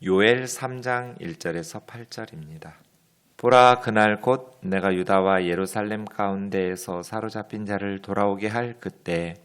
요엘 3장 1절에서 8절입니다. 보라, 그날 곧 내가 유다와 예루살렘 가운데에서 사로잡힌 자를 돌아오게 할 그때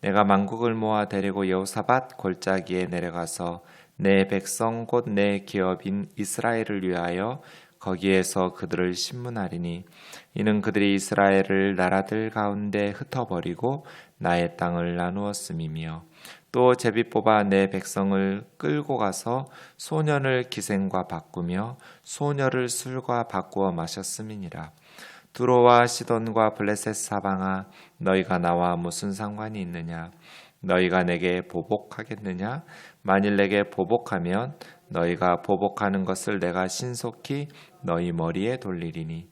내가 만국을 모아 데리고 여호사밧 골짜기에 내려가서 내 백성 곧 내 기업인 이스라엘을 위하여 거기에서 그들을 심문하리니 이는 그들이 이스라엘을 나라들 가운데 흩어버리고 나의 땅을 나누었음이며 또 제비 뽑아 내 백성을 끌고 가서 소년을 기생과 바꾸며 소녀를 술과 바꾸어 마셨음이니라. 두로와 시돈과 블레셋 사방아, 너희가 나와 무슨 상관이 있느냐? 너희가 내게 보복하겠느냐? 만일 내게 보복하면 너희가 보복하는 것을 내가 신속히 너희 머리에 돌리리니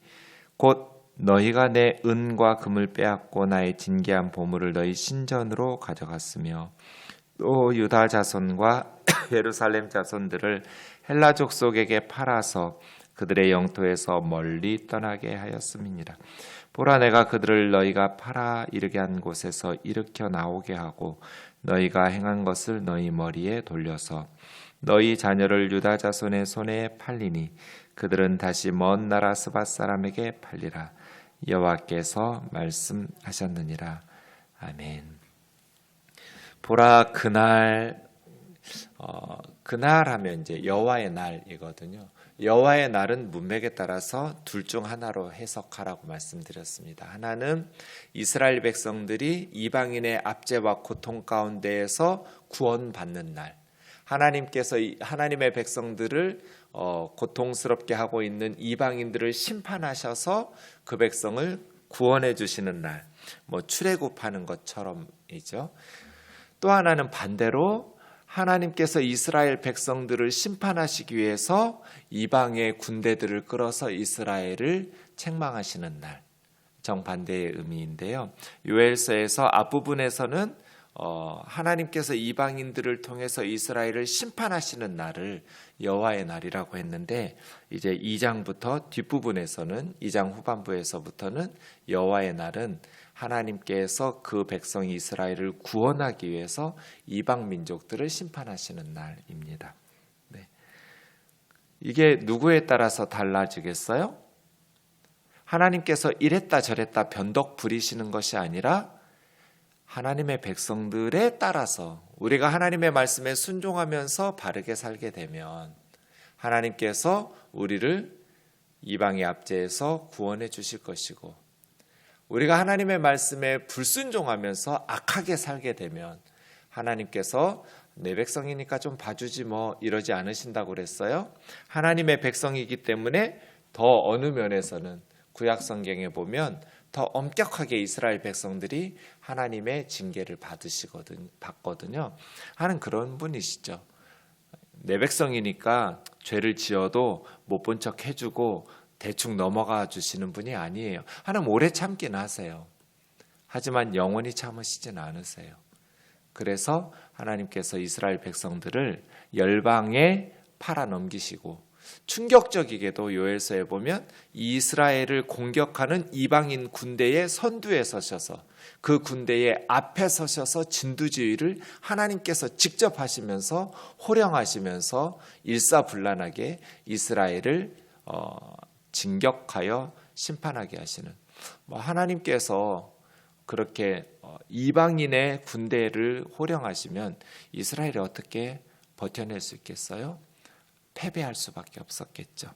곧 너희가 내 은과 금을 빼앗고 나의 진귀한 보물을 너희 신전으로 가져갔으며 또 유다 자손과 예루살렘 자손들을 헬라 족속에게 팔아서 그들의 영토에서 멀리 떠나게 하였음이니라. 보라, 내가 그들을 너희가 팔아 이르게 한 곳에서 일으켜 나오게 하고 너희가 행한 것을 너희 머리에 돌려서 너희 자녀를 유다 자손의 손에 팔리니 그들은 다시 먼 나라 스밧 사람에게 팔리라. 여호와께서 말씀하셨느니라. 아멘. 보라, 그날 하면 이제 여호와의 날이거든요. 여호와의 날은 문맥에 따라서 둘 중 하나로 해석하라고 말씀드렸습니다. 하나는 이스라엘 백성들이 이방인의 압제와 고통 가운데에서 구원받는 날, 하나님께서 하나님의 백성들을 고통스럽게 하고 있는 이방인들을 심판하셔서 그 백성을 구원해 주시는 날, 출애굽하는 것처럼이죠. 또 하나는 반대로 하나님께서 이스라엘 백성들을 심판하시기 위해서 이방의 군대들을 끌어서 이스라엘을 책망하시는 날, 정반대의 의미인데요. 요엘서에서 앞부분에서는 하나님께서 이방인들을 통해서 이스라엘을 심판하시는 날을 여호와의 날이라고 했는데, 이제 2장부터 뒷부분에서는 2장 후반부에서부터는 여호와의 날은 하나님께서 그 백성 이스라엘을 구원하기 위해서 이방 민족들을 심판하시는 날입니다. 네. 이게 누구에 따라서 달라지겠어요? 하나님께서 이랬다 저랬다 변덕 부리시는 것이 아니라 하나님의 백성들에 따라서 우리가 하나님의 말씀에 순종하면서 바르게 살게 되면 하나님께서 우리를 이방의 압제에서 구원해 주실 것이고, 우리가 하나님의 말씀에 불순종하면서 악하게 살게 되면 하나님께서 내 백성이니까 좀 봐주지 이러지 않으신다고 그랬어요. 하나님의 백성이기 때문에 더 어느 면에서는 구약 성경에 보면 더 엄격하게 이스라엘 백성들이 하나님의 징계를 받거든요. 하는 그런 분이시죠. 내 백성이니까 죄를 지어도 못 본 척 해주고 대충 넘어가 주시는 분이 아니에요. 하나님 오래 참긴 하세요. 하지만 영원히 참으시진 않으세요. 그래서 하나님께서 이스라엘 백성들을 열방에 팔아 넘기시고, 충격적이게도 요엘서에 보면 이스라엘을 공격하는 이방인 군대의 선두에 서셔서 그 군대의 앞에 서셔서 진두지휘를 하나님께서 직접 하시면서 호령하시면서 일사불란하게 이스라엘을 진격하여 심판하게 하시는, 하나님께서 그렇게 이방인의 군대를 호령하시면 이스라엘이 어떻게 버텨낼 수 있겠어요? 패배할 수밖에 없었겠죠.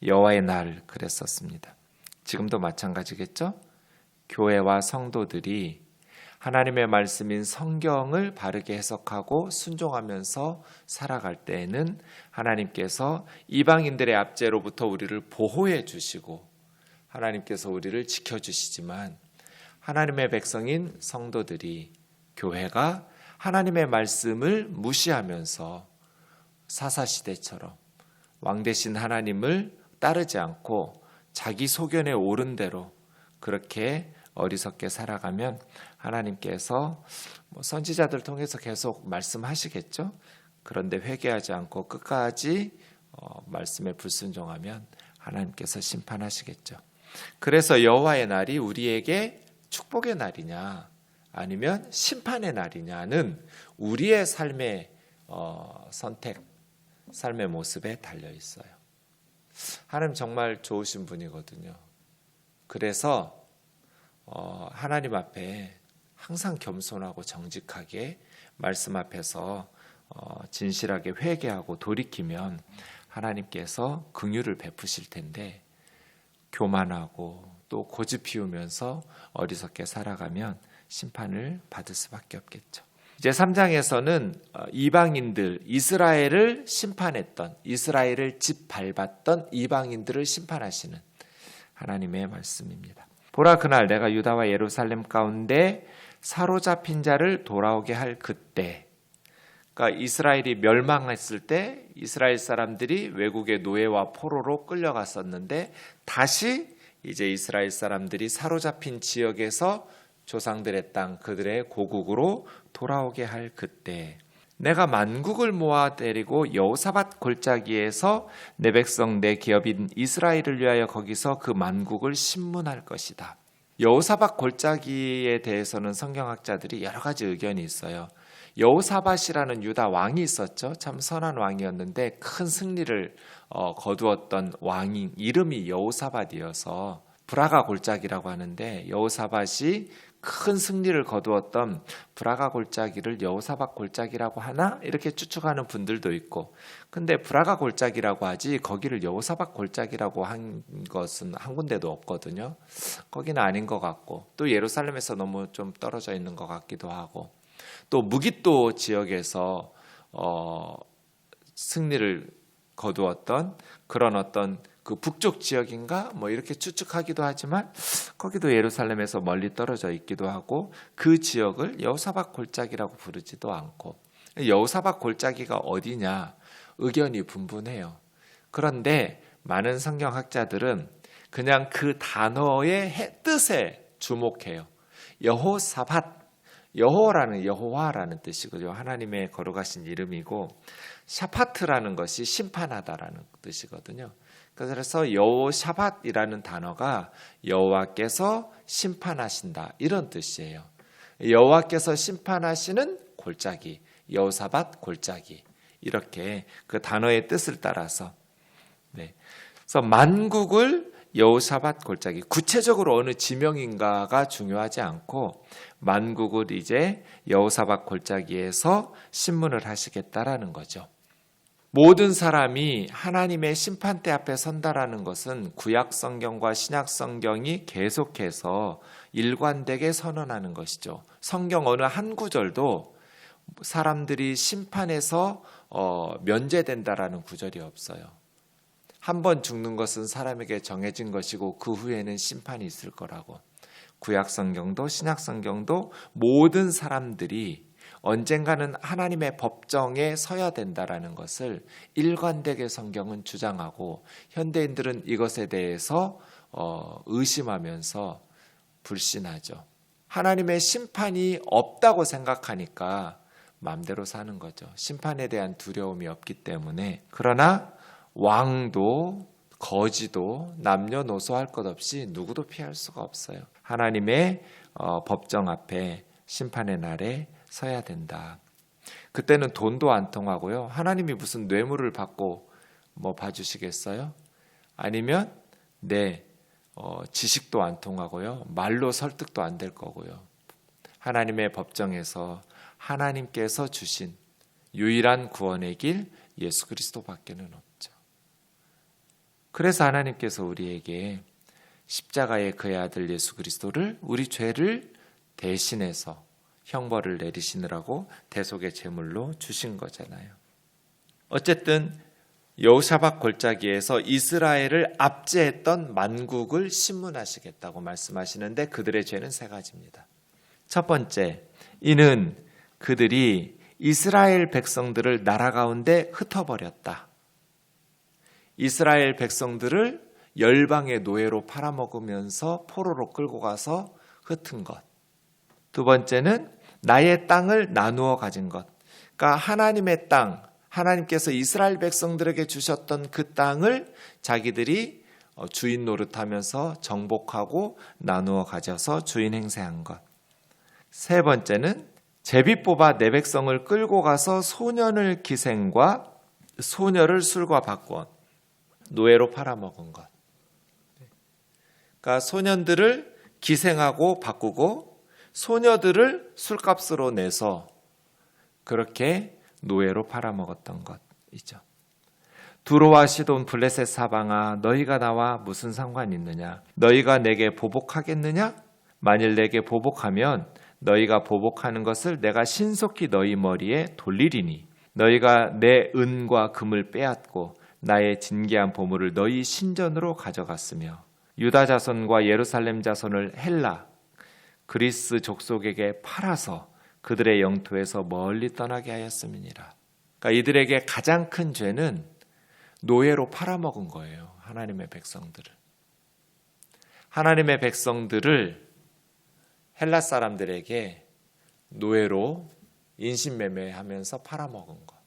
여호와의 날 그랬었습니다. 지금도 마찬가지겠죠? 교회와 성도들이 하나님의 말씀인 성경을 바르게 해석하고 순종하면서 살아갈 때에는 하나님께서 이방인들의 압제로부터 우리를 보호해 주시고 하나님께서 우리를 지켜주시지만, 하나님의 백성인 성도들이, 교회가 하나님의 말씀을 무시하면서 사사시대처럼 왕 대신 하나님을 따르지 않고 자기 소견에 오른 대로 그렇게 어리석게 살아가면 하나님께서 선지자들 통해서 계속 말씀하시겠죠. 그런데 회개하지 않고 끝까지 말씀에 불순종하면 하나님께서 심판하시겠죠. 그래서 여호와의 날이 우리에게 축복의 날이냐 아니면 심판의 날이냐는 우리의 삶의 선택, 삶의 모습에 달려 있어요. 하나님 정말 좋으신 분이거든요. 그래서 하나님 앞에 항상 겸손하고 정직하게 말씀 앞에서 진실하게 회개하고 돌이키면 하나님께서 긍휼을 베푸실 텐데, 교만하고 또 고집 피우면서 어리석게 살아가면 심판을 받을 수밖에 없겠죠. 이제 3장에서는 이방인들, 이스라엘을 심판했던, 이스라엘을 짓밟았던 이방인들을 심판하시는 하나님의 말씀입니다. 보라, 그날 내가 유다와 예루살렘 가운데 사로잡힌 자를 돌아오게 할 그때, 그러니까 이스라엘이 멸망했을 때 이스라엘 사람들이 외국의 노예와 포로로 끌려갔었는데, 다시 이제 이스라엘 사람들이 사로잡힌 지역에서 조상들의 땅, 그들의 고국으로 돌아오게 할 그때, 내가 만국을 모아 데리고 여호사밧 골짜기에서 내 백성 내 기업인 이스라엘을 위하여 거기서 그 만국을 심문할 것이다. 여호사밧 골짜기에 대해서는 성경학자들이 여러 가지 의견이 있어요. 여호사밧이라는 유다 왕이 있었죠. 참 선한 왕이었는데 큰 승리를 거두었던 왕이 이름이 여호사밧이어서 브라가 골짜기라고 하는데, 여호사밧이 큰 승리를 거두었던 브라가 골짜기를 여호사밧 골짜기라고 하나? 이렇게 추측하는 분들도 있고, 근데 브라가 골짜기라고 하지 거기를 여호사밧 골짜기라고 한 것은 한 군데도 없거든요. 거기는 아닌 것 같고, 또 예루살렘에서 너무 좀 떨어져 있는 것 같기도 하고, 또 무깃도 지역에서 승리를 거두었던 그런 어떤 그 북쪽 지역인가 뭐 이렇게 추측하기도 하지만, 거기도 예루살렘에서 멀리 떨어져 있기도 하고, 그 지역을 여호사밧 골짜기라고 부르지도 않고, 여호사밧 골짜기가 어디냐 의견이 분분해요. 그런데 많은 성경학자들은 그냥 그 단어의 뜻에 주목해요. 여호사밧, 여호라는 여호와라는 뜻이거든요. 하나님의 거룩하신 이름이고, 샤파트라는 것이 심판하다라는 뜻이거든요. 그래서 여호샤밧이라는 단어가 여호와께서 심판하신다 이런 뜻이에요. 여호와께서 심판하시는 골짜기, 여호사밧 골짜기, 이렇게 그 단어의 뜻을 따라서, 그래서 만국을 여호사밧 골짜기, 구체적으로 어느 지명인가가 중요하지 않고 만국을 이제 여호사밧 골짜기에서 심문을 하시겠다라는 거죠. 모든 사람이 하나님의 심판대 앞에 선다라는 것은 구약 성경과 신약 성경이 계속해서 일관되게 선언하는 것이죠. 성경 어느 한 구절도 사람들이 심판에서 면제된다라는 구절이 없어요. 한 번 죽는 것은 사람에게 정해진 것이고 그 후에는 심판이 있을 거라고. 구약 성경도 신약 성경도 모든 사람들이 언젠가는 하나님의 법정에 서야 된다라는 것을 일관되게 성경은 주장하고, 현대인들은 이것에 대해서 의심하면서 불신하죠. 하나님의 심판이 없다고 생각하니까 마음대로 사는 거죠. 심판에 대한 두려움이 없기 때문에. 그러나 왕도 거지도 남녀노소 할 것 없이 누구도 피할 수가 없어요. 하나님의 법정 앞에 심판의 날에 서야 된다. 그때는 돈도 안 통하고요. 하나님이 무슨 뇌물을 받고 뭐 봐주시겠어요? 아니면 지식도 안 통하고요. 말로 설득도 안 될 거고요. 하나님의 법정에서 하나님께서 주신 유일한 구원의 길 예수 그리스도밖에는 없죠. 그래서 하나님께서 우리에게 십자가의 그의 아들 예수 그리스도를, 우리 죄를 대신해서 형벌을 내리시느라고 대속의 제물로 주신 거잖아요. 어쨌든 여호사밧 골짜기에서 이스라엘을 압제했던 만국을 심문하시겠다고 말씀하시는데, 그들의 죄는 세 가지입니다. 첫 번째, 이는 그들이 이스라엘 백성들을 나라 가운데 흩어버렸다. 이스라엘 백성들을 열방의 노예로 팔아먹으면서 포로로 끌고 가서 흩은 것. 두 번째는 나의 땅을 나누어 가진 것. 그러니까 하나님의 땅, 하나님께서 이스라엘 백성들에게 주셨던 그 땅을 자기들이 주인 노릇하면서 정복하고 나누어 가져서 주인 행세한 것. 세 번째는 제비 뽑아 내 백성을 끌고 가서 소년을 기생과 소녀를 술과 바꿔 노예로 팔아먹은 것. 그러니까 소년들을 기생하고 바꾸고 소녀들을 술값으로 내서 그렇게 노예로 팔아먹었던 것이죠. 두로와 시돈 블레셋 사방아 너희가 나와 무슨 상관이 있느냐? 너희가 내게 보복하겠느냐? 만일 내게 보복하면 너희가 보복하는 것을 내가 신속히 너희 머리에 돌리리니 너희가 내 은과 금을 빼앗고 나의 진귀한 보물을 너희 신전으로 가져갔으며 유다 자손과 예루살렘 자손을 헬라 그리스 족속에게 팔아서 그들의 영토에서 멀리 떠나게 하였음이니라. 그러니까 이들에게 가장 큰 죄는 노예로 팔아먹은 거예요. 하나님의 백성들을. 하나님의 백성들을 헬라 사람들에게 노예로 인신매매하면서 팔아먹은 것.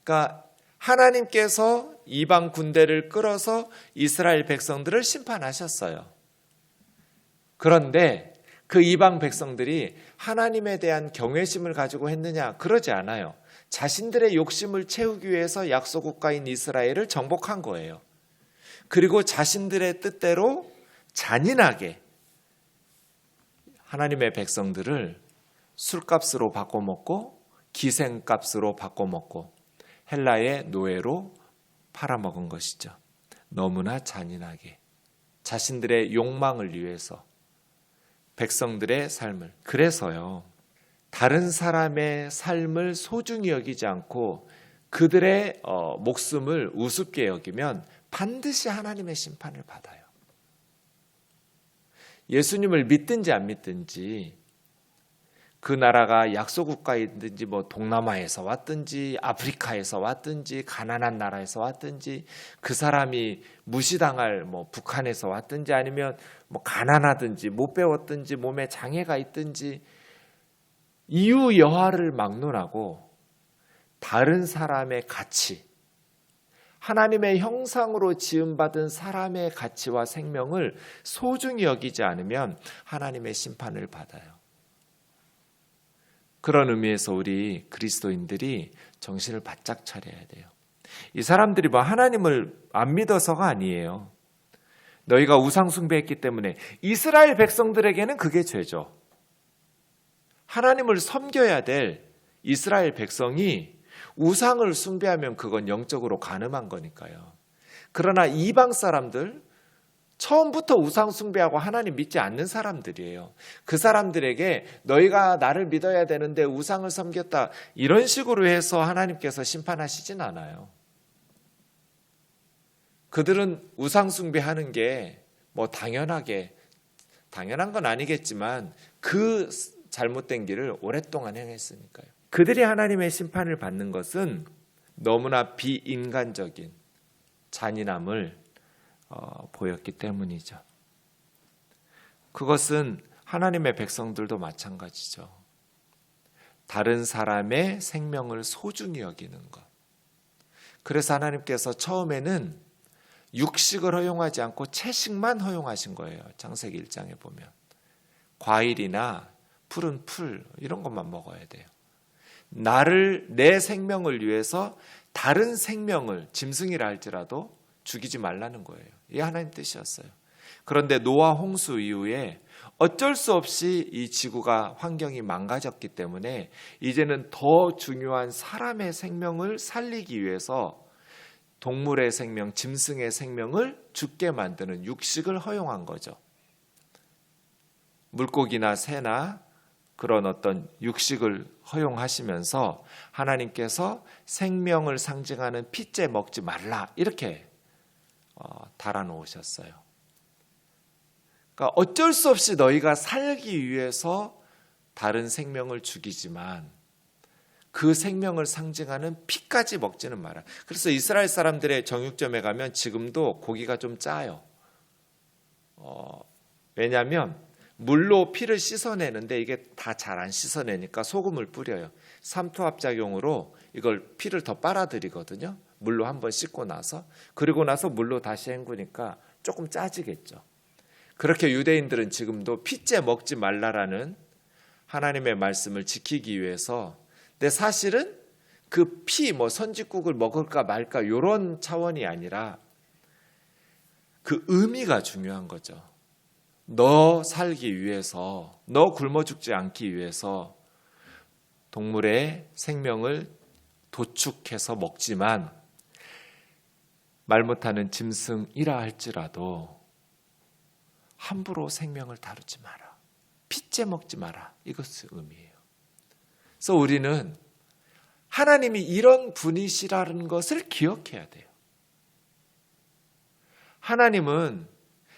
그러니까 하나님께서 이방 군대를 끌어서 이스라엘 백성들을 심판하셨어요. 그런데 그 이방 백성들이 하나님에 대한 경외심을 가지고 했느냐? 그러지 않아요. 자신들의 욕심을 채우기 위해서 약속 국가인 이스라엘을 정복한 거예요. 그리고 자신들의 뜻대로 잔인하게 하나님의 백성들을 술값으로 바꿔먹고 기생값으로 바꿔먹고 헬라의 노예로 팔아먹은 것이죠. 너무나 잔인하게 자신들의 욕망을 위해서 백성들의 삶을. 그래서요, 다른 사람의 삶을 소중히 여기지 않고 그들의 목숨을 우습게 여기면 반드시 하나님의 심판을 받아요. 예수님을 믿든지 안 믿든지 그 나라가 약소국가에 있든지 뭐 동남아에서 왔든지 아프리카에서 왔든지 가난한 나라에서 왔든지 그 사람이 무시당할 뭐 북한에서 왔든지 아니면 뭐 가난하든지 못 배웠든지 몸에 장애가 있든지 이유 여하를 막론하고 다른 사람의 가치, 하나님의 형상으로 지음받은 사람의 가치와 생명을 소중히 여기지 않으면 하나님의 심판을 받아요. 그런 의미에서 우리 그리스도인들이 정신을 바짝 차려야 돼요. 이 사람들이 뭐 하나님을 안 믿어서가 아니에요. 너희가 우상 숭배했기 때문에 이스라엘 백성들에게는 그게 죄죠. 하나님을 섬겨야 될 이스라엘 백성이 우상을 숭배하면 그건 영적으로 간음한 거니까요. 그러나 이방 사람들, 처음부터 우상 숭배하고 하나님 믿지 않는 사람들이에요. 그 사람들에게 너희가 나를 믿어야 되는데 우상을 섬겼다 이런 식으로 해서 하나님께서 심판하시진 않아요. 그들은 우상 숭배하는 게 뭐 당연한 건 아니겠지만 그 잘못된 길을 오랫동안 행했으니까요. 그들이 하나님의 심판을 받는 것은 너무나 비인간적인 잔인함을 보였기 때문이죠. 그것은 하나님의 백성들도 마찬가지죠. 다른 사람의 생명을 소중히 여기는 것. 그래서 하나님께서 처음에는 육식을 허용하지 않고 채식만 허용하신 거예요. 창세기 1장에 보면. 과일이나 푸른 풀 이런 것만 먹어야 돼요. 내 생명을 위해서 다른 생명을 짐승이라 할지라도 죽이지 말라는 거예요. 이게 하나님 뜻이었어요. 그런데 노아 홍수 이후에 어쩔 수 없이 이 지구가 환경이 망가졌기 때문에 이제는 더 중요한 사람의 생명을 살리기 위해서 동물의 생명, 짐승의 생명을 죽게 만드는 육식을 허용한 거죠. 물고기나 새나 그런 어떤 육식을 허용하시면서 하나님께서 생명을 상징하는 핏째 먹지 말라 이렇게 달아놓으셨어요. 그러니까 어쩔 수 없이 너희가 살기 위해서 다른 생명을 죽이지만 그 생명을 상징하는 피까지 먹지는 마라. 그래서 이스라엘 사람들의 정육점에 가면 지금도 고기가 좀 짜요. 왜냐하면 물로 피를 씻어내는데 이게 다 잘 안 씻어내니까 소금을 뿌려요. 삼투압작용으로 이걸 피를 더 빨아들이거든요. 물로 한번 씻고 나서. 그리고 나서 물로 다시 헹구니까 조금 짜지겠죠. 그렇게 유대인들은 지금도 피째 먹지 말라라는 하나님의 말씀을 지키기 위해서 근데 사실은 그 피 선짓국을 먹을까 말까 이런 차원이 아니라 그 의미가 중요한 거죠. 너 살기 위해서, 너 굶어 죽지 않기 위해서 동물의 생명을 도축해서 먹지만 말 못하는 짐승이라 할지라도 함부로 생명을 다루지 마라. 핏째 먹지 마라. 이것의 의미예요. 그래서 우리는 하나님이 이런 분이시라는 것을 기억해야 돼요. 하나님은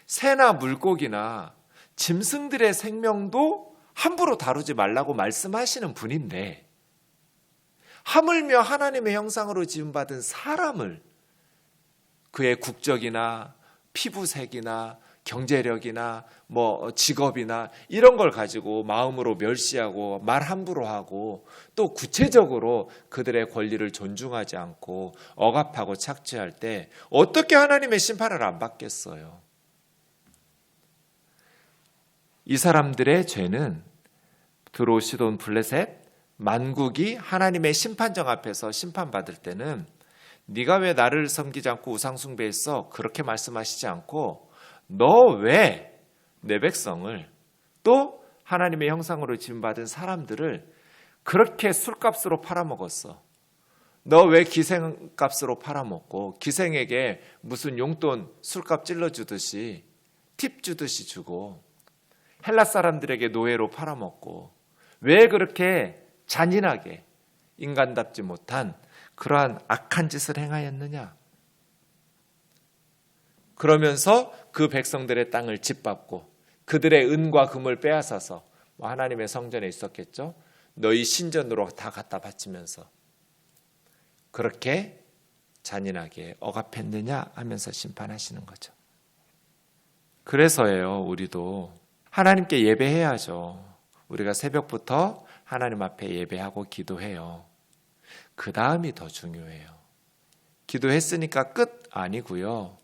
새나 물고기나 짐승들의 생명도 함부로 다루지 말라고 말씀하시는 분인데 하물며 하나님의 형상으로 지음받은 사람을 그의 국적이나 피부색이나 경제력이나 직업이나 이런 걸 가지고 마음으로 멸시하고 말 함부로 하고 또 구체적으로 그들의 권리를 존중하지 않고 억압하고 착취할 때 어떻게 하나님의 심판을 안 받겠어요? 이 사람들의 죄는 드로, 시돈, 블레셋, 만국이 하나님의 심판정 앞에서 심판받을 때는 네가 왜 나를 섬기지 않고 우상 숭배했어? 그렇게 말씀하시지 않고 너 왜 내 백성을 또 하나님의 형상으로 지음받은 사람들을 그렇게 술값으로 팔아먹었어? 너 왜 기생값으로 팔아먹고 기생에게 무슨 용돈 술값 찔러주듯이 팁 주듯이 주고 헬라 사람들에게 노예로 팔아먹고 왜 그렇게 잔인하게 인간답지 못한 그러한 악한 짓을 행하였느냐? 그러면서 그 백성들의 땅을 짓밟고 그들의 은과 금을 빼앗아서 하나님의 성전에 있었겠죠. 너희 신전으로 다 갖다 바치면서 그렇게 잔인하게 억압했느냐 하면서 심판하시는 거죠. 그래서예요. 우리도 하나님께 예배해야죠. 우리가 새벽부터 하나님 앞에 예배하고 기도해요. 그 다음이 더 중요해요. 기도했으니까 끝 아니고요.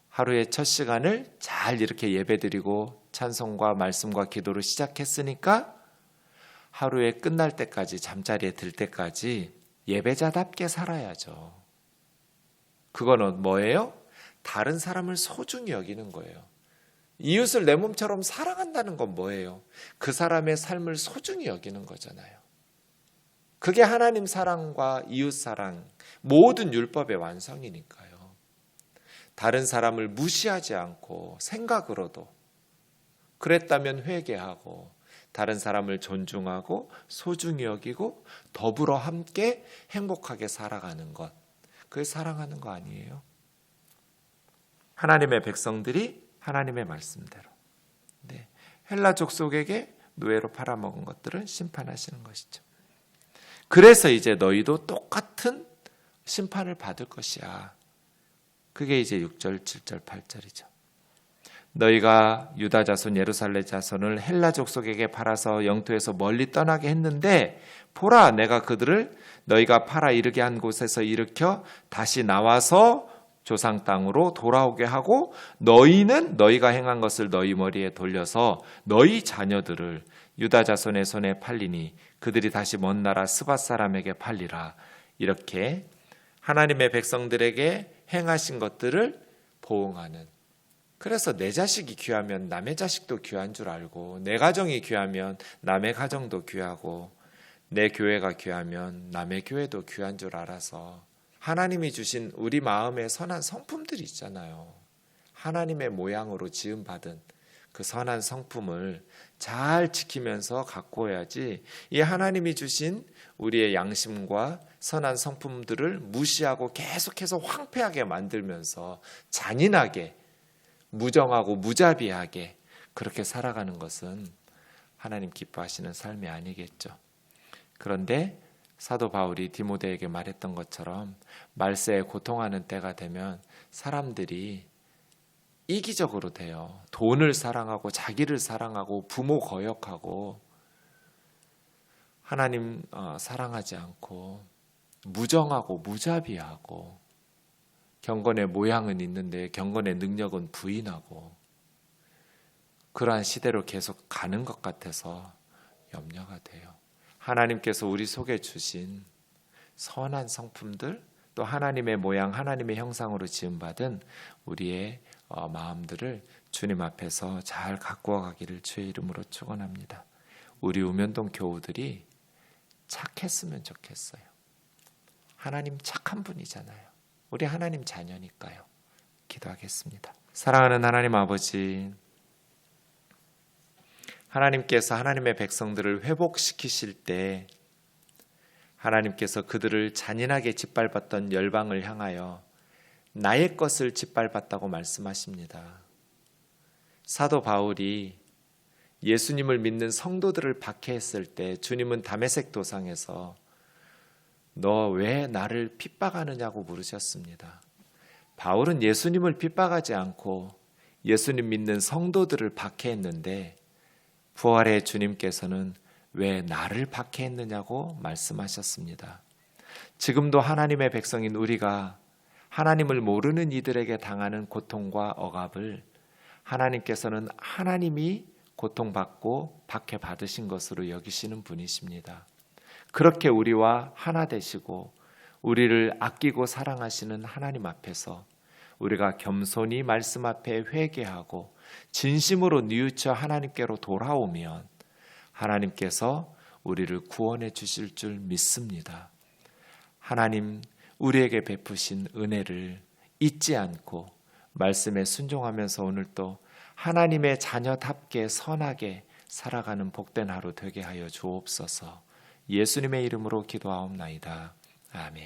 하루의 첫 시간을 잘 이렇게 예배드리고 찬송과 말씀과 기도로 시작했으니까 하루에 끝날 때까지 잠자리에 들 때까지 예배자답게 살아야죠. 그거는 뭐예요? 다른 사람을 소중히 여기는 거예요. 이웃을 내 몸처럼 사랑한다는 건 뭐예요? 그 사람의 삶을 소중히 여기는 거잖아요. 그게 하나님 사랑과 이웃 사랑, 모든 율법의 완성이니까요. 다른 사람을 무시하지 않고 생각으로도 그랬다면 회개하고 다른 사람을 존중하고 소중히 여기고 더불어 함께 행복하게 살아가는 것, 그게 사랑하는 거 아니에요? 하나님의 백성들이 하나님의 말씀대로 헬라 족속에게 노예로 팔아먹은 것들을 심판하시는 것이죠. 그래서 이제 너희도 똑같은 심판을 받을 것이야. 그게 이제 6절, 7절, 8절이죠. 너희가 유다 자손, 예루살렘 자손을 헬라 족속에게 팔아서 영토에서 멀리 떠나게 했는데 보라, 내가 그들을 너희가 팔아 이르게 한 곳에서 일으켜 다시 나와서 조상 땅으로 돌아오게 하고 너희는 너희가 행한 것을 너희 머리에 돌려서 너희 자녀들을 유다 자손의 손에 팔리니 그들이 다시 먼 나라 스밧 사람에게 팔리라. 이렇게 하나님의 백성들에게 행하신 것들을 보응하는, 그래서 내 자식이 귀하면 남의 자식도 귀한 줄 알고 내 가정이 귀하면 남의 가정도 귀하고 내 교회가 귀하면 남의 교회도 귀한 줄 알아서 하나님이 주신 우리 마음의 선한 성품들이 있잖아요. 하나님의 모양으로 지음받은 그 선한 성품을 잘 지키면서 가꾸어야지 이 하나님이 주신 우리의 양심과 선한 성품들을 무시하고 계속해서 황폐하게 만들면서 잔인하게 무정하고 무자비하게 그렇게 살아가는 것은 하나님 기뻐하시는 삶이 아니겠죠. 그런데 사도 바울이 디모데에게 말했던 것처럼 말세에 고통하는 때가 되면 사람들이 이기적으로 돼요. 돈을 사랑하고 자기를 사랑하고 부모 거역하고 하나님 사랑하지 않고 무정하고 무자비하고 경건의 모양은 있는데 경건의 능력은 부인하고 그러한 시대로 계속 가는 것 같아서 염려가 돼요. 하나님께서 우리 속에 주신 선한 성품들, 또 하나님의 모양, 하나님의 형상으로 지음받은 우리의 마음들을 주님 앞에서 잘 가꾸어 가기를 주의 이름으로 축원합니다. 우리 우면동 교우들이 착했으면 좋겠어요. 하나님 착한 분이잖아요. 우리 하나님 자녀니까요. 기도하겠습니다. 사랑하는 하나님 아버지, 하나님께서 하나님의 백성들을 회복시키실 때 하나님께서 그들을 잔인하게 짓밟았던 열방을 향하여 나의 것을 짓밟았다고 말씀하십니다. 사도 바울이 예수님을 믿는 성도들을 박해했을 때 주님은 다메섹 도상에서 너 왜 나를 핍박하느냐고 물으셨습니다. 바울은 예수님을 핍박하지 않고 예수님 믿는 성도들을 박해했는데 부활의 주님께서는 왜 나를 박해했느냐고 말씀하셨습니다. 지금도 하나님의 백성인 우리가 하나님을 모르는 이들에게 당하는 고통과 억압을 하나님께서는 하나님이 고통받고 박해받으신 것으로 여기시는 분이십니다. 그렇게 우리와 하나 되시고 우리를 아끼고 사랑하시는 하나님 앞에서 우리가 겸손히 말씀 앞에 회개하고 진심으로 뉘우쳐 하나님께로 돌아오면 하나님께서 우리를 구원해 주실 줄 믿습니다. 하나님 우리에게 베푸신 은혜를 잊지 않고 말씀에 순종하면서 오늘 또 하나님의 자녀답게 선하게 살아가는 복된 하루 되게 하여 주옵소서. 예수님의 이름으로 기도하옵나이다. 아멘.